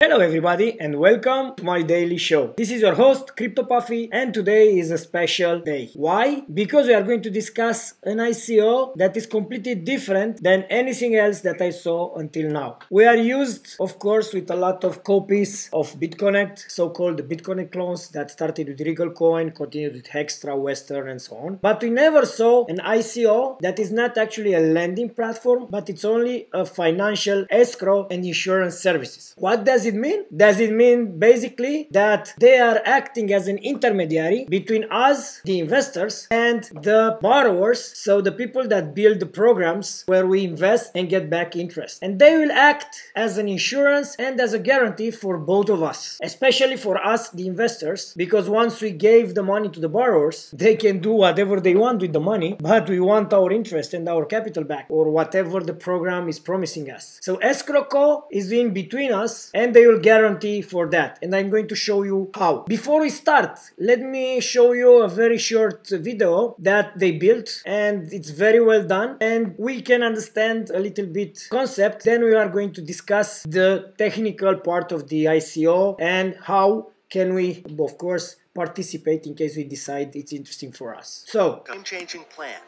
Hello everybody and welcome to my daily show. This is your host CryptoPafi and today is a special day. Why? Because we are going to discuss an ICO that is completely different than anything else that I saw until now. We are used, of course, with a lot of copies of BitConnect, so-called BitConnect clones that started with Regal Coin, continued with Hextra, Western and so on. But we never saw an ICO that is not actually a lending platform, but it's only a financial escrow and insurance services. What does it mean? Does it mean basically that they are acting as an intermediary between us, the investors, and the borrowers, so the people that build the programs where we invest and get back interest. And they will act as an insurance and as a guarantee for both of us, especially for us, the investors, because once we gave the money to the borrowers, they can do whatever they want with the money, but we want our interest and our capital back, or whatever the program is promising us. So Escroco is in between us and they will guarantee for that, and I'm going to show you how. Before we start, let me show you a very short video that they built, and it's very well done and we can understand a little bit concept. Then we are going to discuss the technical part of the ICO and how can we, of course, participate in case we decide it's interesting for us. So, game-changing plan.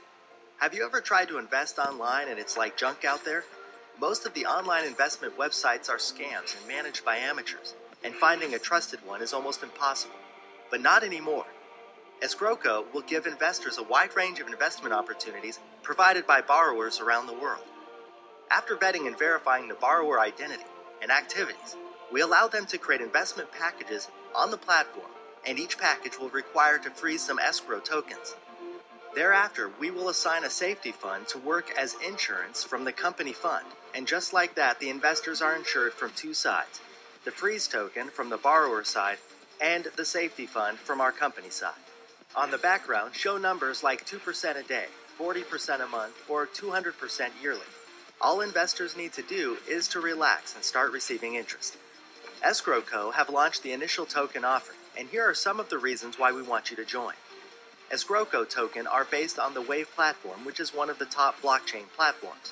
Have you ever tried to invest online and it's like junk out there? Most of the online investment websites are scams and managed by amateurs, and finding a trusted one is almost impossible. But not anymore. Escroco will give investors a wide range of investment opportunities provided by borrowers around the world. After vetting and verifying the borrower identity and activities, we allow them to create investment packages on the platform, and each package will require to freeze some escrow tokens. Thereafter, we will assign a safety fund to work as insurance from the company fund, and just like that, the investors are insured from two sides, the freeze token from the borrower side and the safety fund from our company side. On the background, show numbers like 2% a day, 40% a month, or 200% yearly. All investors need to do is to relax and start receiving interest. Escroco have launched the initial token offering, and here are some of the reasons why we want you to join. Escroco token are based on the Wave platform, which is one of the top blockchain platforms.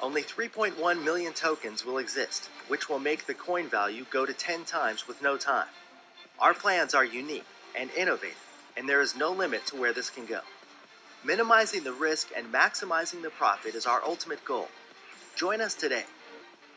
Only 3.1 million tokens will exist, which will make the coin value go to 10 times with no time. Our plans are unique and innovative, and there is no limit to where this can go. Minimizing the risk and maximizing the profit is our ultimate goal. Join us today.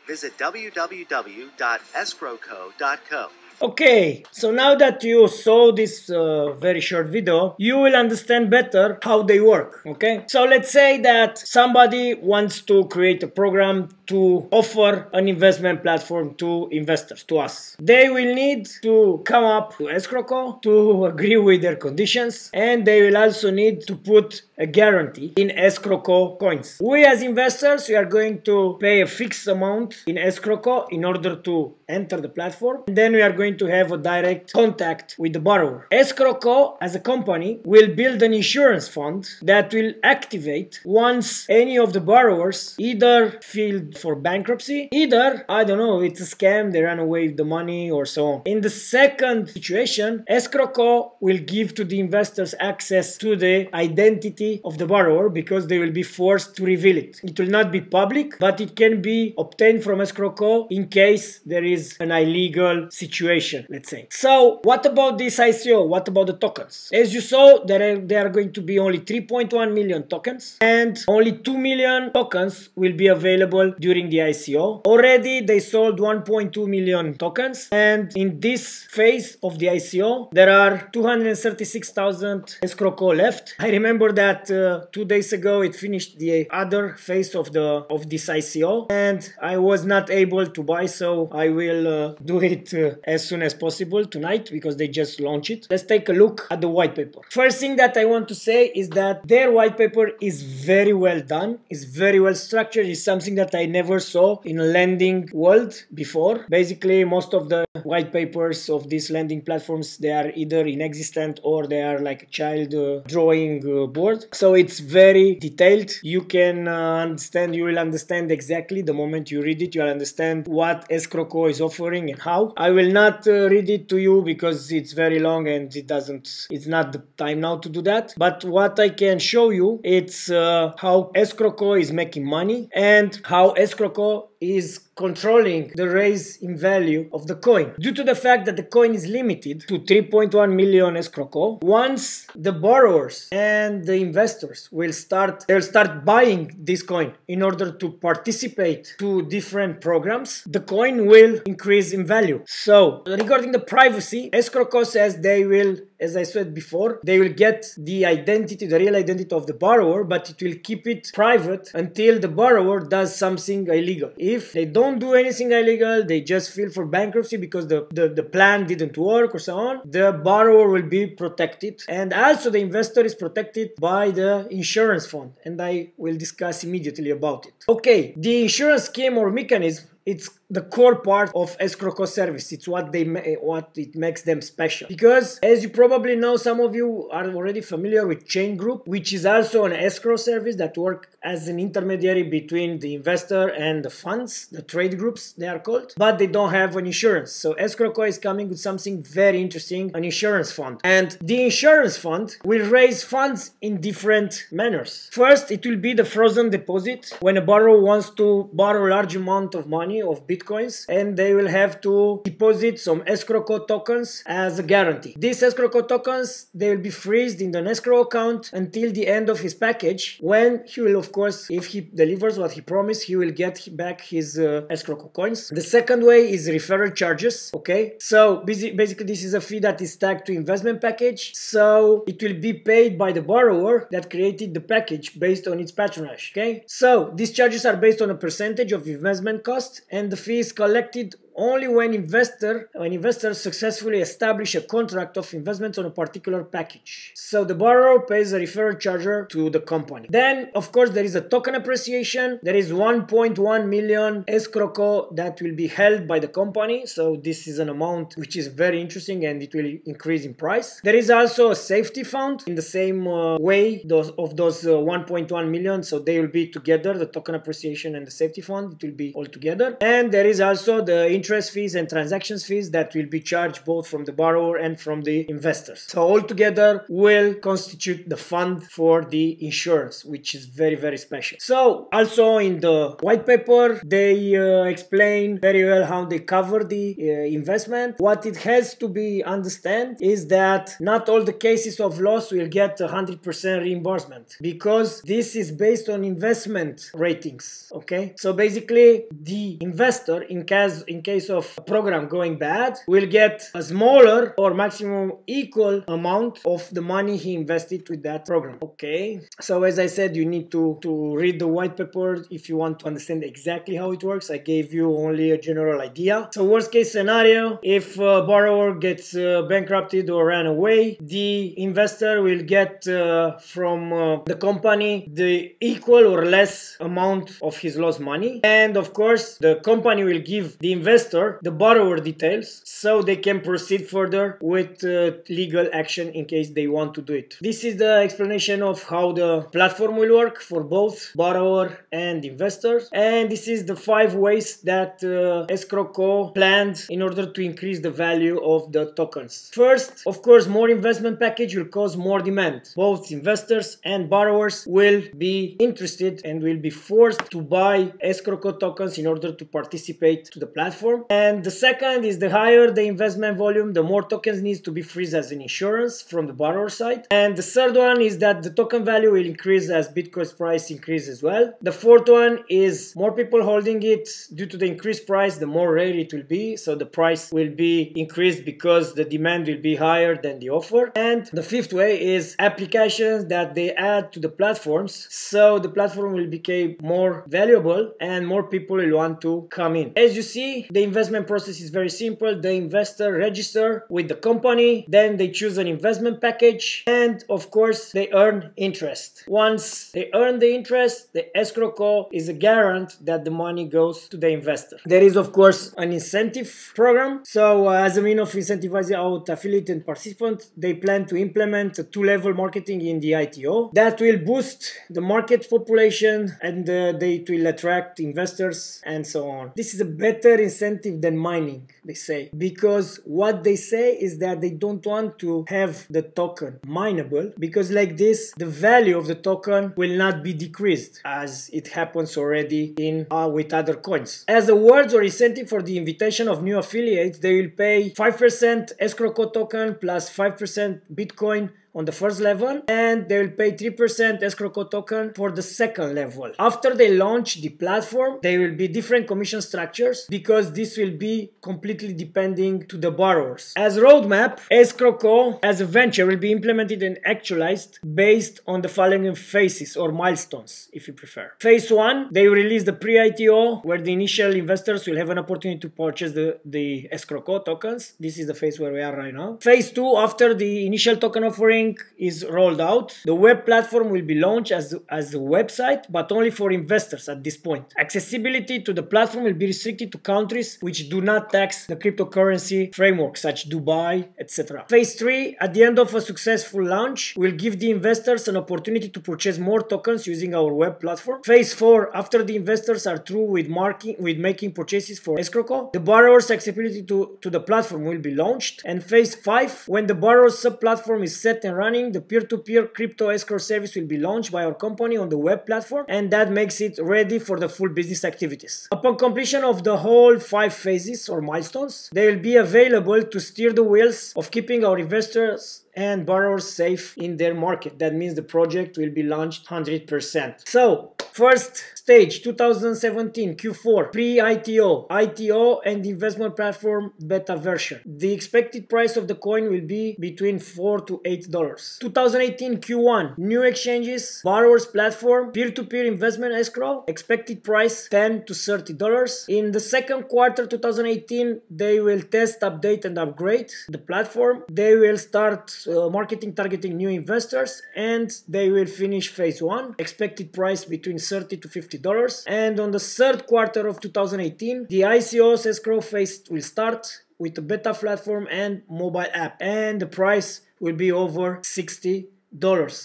Visit www.escroco.co. okay, so now that you saw this very short video, you will understand better how they work, okay? So let's say that somebody wants to create a program to offer an investment platform to investors, to us. They will need to come up to Escroco to agree with their conditions, and they will also need to put a guarantee in Escroco coins. We as investors, we are going to pay a fixed amount in Escroco in order to enter the platform, and then we are going to have a direct contact with the borrower. Escroco as a company will build an insurance fund that will activate once any of the borrowers either filed for bankruptcy, either, I don't know, it's a scam, they ran away with the money or so on. In the second situation, Escroco will give to the investors access to the identity of the borrower because they will be forced to reveal it. It will not be public, but it can be obtained from Escroco in case there is an illegal situation, let's say. So what about this ICO? What about the tokens? As you saw, there are going to be only 3.1 million tokens, and only 2 million tokens will be available during the ICO. Already they sold 1.2 million tokens, and in this phase of the ICO there are 236,000 Escroco left. I remember that 2 days ago it finished the other phase of this ICO, and I was not able to buy, so I will do it as soon as possible tonight because they just launched it. Let's take a look at the white paper. First thing that I want to say is that their white paper is very well done, is very well structured, is something that I never saw in a lending world before. Basically, most of the white papers of these lending platforms, they are either inexistent or they are like a child drawing board. So it's very detailed. You can understand, you will understand exactly the moment you read it, you will understand what Escroco is offering and how. I will not read it to you because it's very long and it's not the time now to do that. But what I can show you, it's how Escroco is making money and how Escroco is controlling the raise in value of the coin. Due to the fact that the coin is limited to 3.1 million Escroco, once the borrowers and the investors they'll start buying this coin in order to participate to different programs, the coin will increase in value. So regarding the privacy, Escroco says they will, as I said before, they will get the identity, the real identity of the borrower, but it will keep it private until the borrower does something illegal. If they don't do anything illegal, they just file for bankruptcy because the plan didn't work or so on, the borrower will be protected, and also the investor is protected by the insurance fund, and I will discuss immediately about it. Okay, the insurance scheme or mechanism, it's the core part of Escroco service. It's what it makes them special. Because as you probably know, some of you are already familiar with Chain Group, which is also an escrow service that works as an intermediary between the investor and the funds, the trade groups they are called, but they don't have an insurance. So Escroco is coming with something very interesting, an insurance fund. And the insurance fund will raise funds in different manners. First, it will be the frozen deposit when a borrower wants to borrow a large amount of money, of bitcoins, and they will have to deposit some Escroco tokens as a guarantee. These Escroco tokens, they will be freezed in an escrow account until the end of his package, when he will, of course, if he delivers what he promised, he will get back his Escroco coins. The second way is referral charges. Okay, so basically this is a fee that is tagged to investment package, so it will be paid by the borrower that created the package based on its patronage. Okay, so these charges are based on a percentage of investment cost, and the fee is collected only when investors successfully establish a contract of investment on a particular package. So the borrower pays a referral charge to the company. Then, of course, there is a token appreciation. There is 1.1 million Escroco that will be held by the company. So this is an amount which is very interesting, and it will increase in price. There is also a safety fund in the same way those 1.1 million. So they will be together, the token appreciation and the safety fund. It will be all together. And there is also the interest fees and transactions fees that will be charged both from the borrower and from the investors. So all together will constitute the fund for the insurance, which is very, very special. So also in the white paper, they explain very well how they cover the investment. What it has to be understand is that not all the cases of loss will get 100% reimbursement, because this is based on investment ratings. Okay, so basically the investor, in case of a program going bad, will get a smaller or maximum equal amount of the money he invested with that program. Okay, so as I said, you need to read the white paper if you want to understand exactly how it works. I gave you only a general idea. So worst case scenario, if a borrower gets bankrupted or ran away, the investor will get from the company the equal or less amount of his lost money, and of course the company will give the investor the borrower details so they can proceed further with legal action in case they want to do it. This is the explanation of how the platform will work for both borrower and investors, and this is the 5 ways that Escroco planned in order to increase the value of the tokens. First, of course, more investment package will cause more demand. Both investors and borrowers will be interested and will be forced to buy Escroco tokens in order to participate to the platform. And the second is, the higher the investment volume, the more tokens needs to be freezed as an insurance from the borrower side. And the third one is that the token value will increase as Bitcoin's price increases as well. The fourth one is, more people holding it, due to the increased price, the more rare it will be, so the price will be increased because the demand will be higher than the offer. And the fifth way is applications that they add to the platforms, so the platform will become more valuable and more people will want to come in. As you see, the investment process is very simple. The investor register with the company, then they choose an investment package, and of course they earn interest. Once they earn the interest, the Escroco is a guarantee that the money goes to the investor. There is of course an incentive program. So as a means of incentivizing out affiliate and participant, they plan to implement a 2-level marketing in the ITO that will boost the market population, and they will attract investors and so on. This is a better incentive incentive than mining, they say, because what they say is that they don't want to have the token mineable, because like this the value of the token will not be decreased as it happens already in with other coins. As awards or incentive for the invitation of new affiliates, they will pay 5% Escroco token plus 5% Bitcoin on the first level, and they will pay 3% Escroco token for the second level. After they launch the platform, there will be different commission structures because this will be completely depending to the borrowers. As roadmap, Escroco as a venture will be implemented and actualized based on the following phases or milestones, if you prefer. Phase 1, they will release the pre-ITO, where the initial investors will have an opportunity to purchase the Escroco tokens. This is the phase where we are right now. Phase 2, after the initial token offering is rolled out, the web platform will be launched as a website, but only for investors at this point. Accessibility to the platform will be restricted to countries which do not tax the cryptocurrency framework, such Dubai, etc. Phase 3, at the end of a successful launch, will give the investors an opportunity to purchase more tokens using our web platform. Phase 4, after the investors are through with making purchases for Escroco, the borrower's accessibility to the platform will be launched. And phase 5, when the borrower's sub-platform is set and running, the peer-to-peer crypto escrow service will be launched by our company on the web platform, and that makes it ready for the full business activities. Upon completion of the whole 5 phases or milestones, they will be available to steer the wheels of keeping our investors and borrowers safe in their market. That means the project will be launched 100%. So, first stage, 2017 Q4, pre-ITO, ITO and investment platform beta version. The expected price of the coin will be between $4 to $8. 2018 Q1, new exchanges, borrowers platform, peer-to-peer investment escrow, expected price $10 to $30. In the second quarter 2018, they will test, update and upgrade the platform. They will start marketing targeting new investors, and they will finish phase 1, expected price between $30 to $50. And on the third quarter of 2018, the ICO's escrow phase will start with the beta platform and mobile app, and the price will be over $60.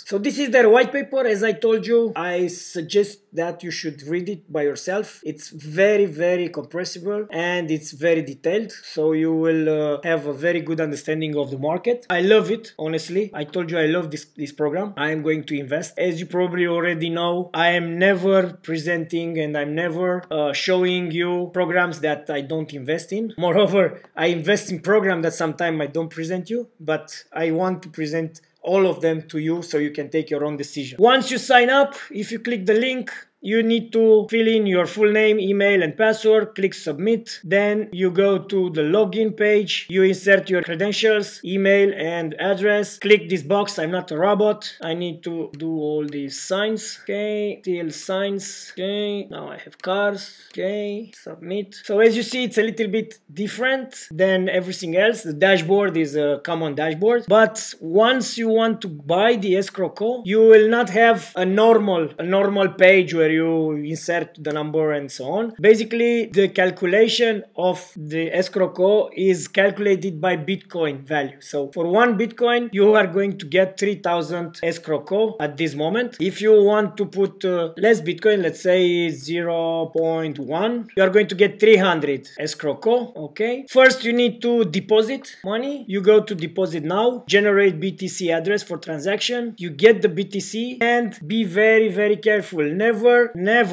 So this is their white paper. As I told you, I suggest that you should read it by yourself. It's very compressible and it's very detailed, so you will have a very good understanding of the market. I love it, honestly. I told you I love this program. I am going to invest. As you probably already know, I am never presenting and I'm never showing you programs that I don't invest in. Moreover, I invest in programs that sometimes I don't present you, but I want to present all of them to you so you can take your own decision. Once you sign up, if you click the link, you need to fill in your full name, email and password, click submit. Then you go to the login page, you insert your credentials, email and address. Click this box, I'm not a robot. I need to do all these signs. Okay, still signs. Okay, now I have cars. Okay, submit. So as you see, it's a little bit different than everything else. The dashboard is a common dashboard, but once you want to buy the Escroco, you will not have a normal page where you insert the number and so on. Basically, the calculation of the Escroco is calculated by Bitcoin value. So for 1 Bitcoin, you are going to get 3000 Escroco at this moment. If you want to put less Bitcoin, let's say 0.1, you are going to get 300 Escroco. Okay. First, you need to deposit money. You go to deposit now, generate BTC address for transaction. You get the BTC, and be very careful. Never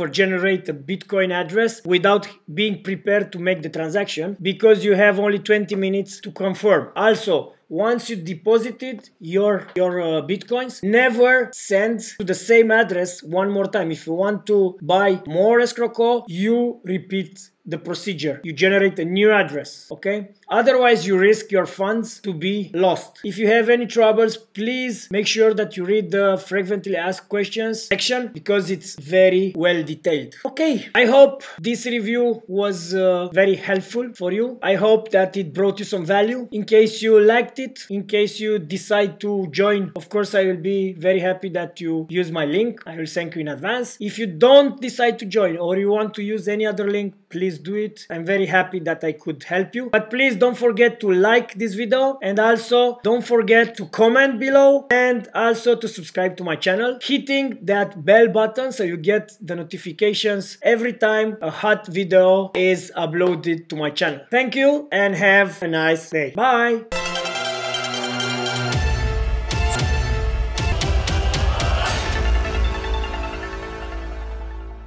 generate a Bitcoin address without being prepared to make the transaction, because you have only 20 minutes to confirm. Also, once you deposited your Bitcoins, never send to the same address one more time. If you want to buy more Escroco, you repeat the procedure. You generate a new address, okay? Otherwise, you risk your funds to be lost. If you have any troubles, please make sure that you read the frequently asked questions section, because it's very well detailed. Okay, I hope this review was very helpful for you. I hope that it brought you some value. In case you liked it, in case you decide to join, of course, I will be very happy that you use my link. I will thank you in advance. If you don't decide to join or you want to use any other link, please please do it. I'm very happy that I could help you. But please don't forget to like this video, and also don't forget to comment below, and also to subscribe to my channel, hitting that bell button so you get the notifications every time a hot video is uploaded to my channel. Thank you and have a nice day. Bye.